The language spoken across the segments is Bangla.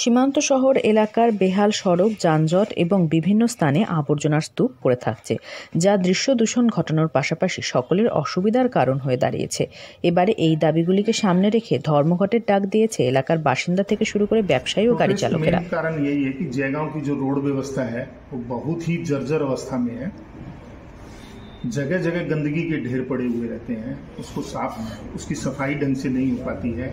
সীমান্ত শহর এলাকার বেহাল সড়ক, যানজট এবং বিভিন্ন স্থানে আবর্জনার স্তূপ পড়ে থাকছে, যা দৃশ্য দূষণ ঘটানোর পাশাপাশি সকলের অসুবিধার কারণ হয়ে দাঁড়িয়েছে। এবারে এই দাবিগুলিকে সামনে রেখে ধর্মঘটের ডাক দিয়েছে এলাকার বাসিন্দা থেকে শুরু করে ব্যবসায়ী ও গাড়ি চালকেরা। कारण यही है कि जयगांव की जो रोड व्यवस्था है वो बहुत ही जर्जर अवस्था में है। जगह जगह गंदगी के ढेर पड़े हुए रहते हैं, उसकी सफाई ढंग से नहीं हो पाती है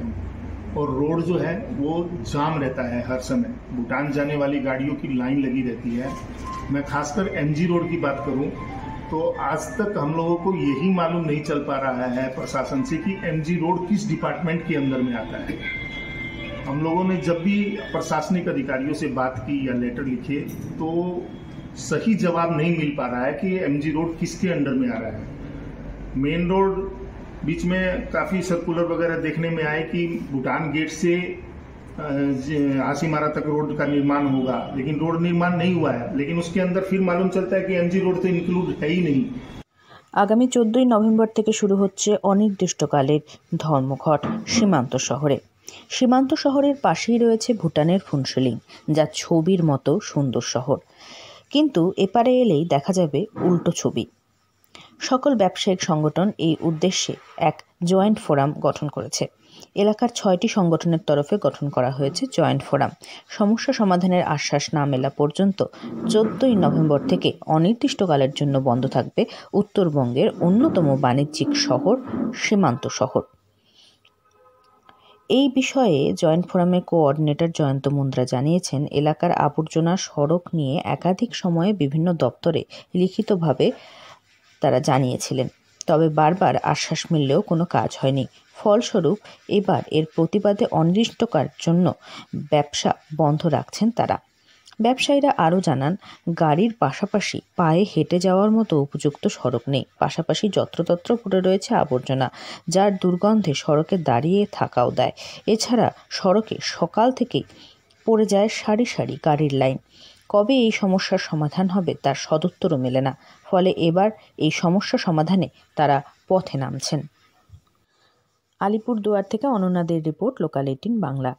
और रोड जो है वो जाम रहता है हर समय। भूटान जाने वाली गाड़ियों की लाइन लगी रहती है। मैं खासकर एमजी रोड की बात करूं तो आज तक हम लोगों को यही मालूम नहीं चल पा रहा है प्रशासन से कि एमजी रोड किस डिपार्टमेंट के अंदर में आता है। हम लोगों ने जब भी प्रशासनिक अधिकारियों से बात की या लेटर लिखे तो सही जवाब नहीं मिल पा रहा है कि एमजी रोड किसके अंडर में आ रहा है। मेन रोड बीच में काफ़ी सर्कुलर वगैरह देखने में आए कि भूटान गेट से हासीमारा तक रोड का निर्माण होगा, लेकिन रोड निर्माण नहीं हुआ है। लेकिन उसके अंदर फिर मालूम चलता है कि एमजी रोड तो इंक्लूड है ही नहीं। আগামী 14ই নভেম্বর থেকে শুরু হচ্ছে অনির্দিষ্টকালের ধর্মঘট সীমান্ত শহরে। সীমান্ত শহরের পাশেই রয়েছে ভুটানের ফুনসেলিং, যা ছবির মতো সুন্দর শহর, কিন্তু এপারে এলেই দেখা যাবে উল্টো ছবি। সকল ব্যবসায়িক সংগঠন এই উদ্দেশ্যে এক জয়েন্ট ফোরাম গঠন করেছে। এলাকার 6টি সংগঠনের তরফে গঠন করা হয়েছে জয়েন্ট ফোরাম। সমস্যা সমাধানের আশ্বাস না মেলা পর্যন্ত 14ই নভেম্বর থেকে অনির্দিষ্টকালের জন্য বন্ধ থাকবে উত্তরবঙ্গের অন্যতম বাণিজ্যিক শহর সীমান্ত শহর। এই বিষয়ে জয়েন্ট ফোরামের কোঅর্ডিনেটর জয়ন্ত মুন্দ্রা জানিয়েছেন, এলাকার আবর্জনা সড়ক নিয়ে একাধিক সময়ে বিভিন্ন দপ্তরে লিখিতভাবে তারা জানিয়েছিলেন, তবে বারবার আশ্বাস মিললেও কোনো কাজ হয়নি। ফলস্বরূপ এবার এর প্রতিবাদে অনির্দিষ্টকালের জন্য ব্যবসা বন্ধ রাখছেন তারা। ব্যবসায়ীরা আরও জানান, গাড়ির পাশাপাশি পায়ে হেঁটে যাওয়ার মতো উপযুক্ত সড়ক নেই, পাশাপাশি যত্রতত্র পড়ে রয়েছে আবর্জনা, যার দুর্গন্ধে সড়কে দাঁড়িয়ে থাকাও দেয়। এছাড়া সড়কে সকাল থেকেই পড়ে যায় সারি সারি গাড়ির লাইন। কবে এই সমস্যার সমাধান হবে তার সদুত্তরও মেলে না। ফলে এবার এই সমস্যা সমাধানে তারা পথে নামছেন। আলিপুরদুয়ার থেকে অনন্যাদের রিপোর্ট, লোকাল 18 বাংলা।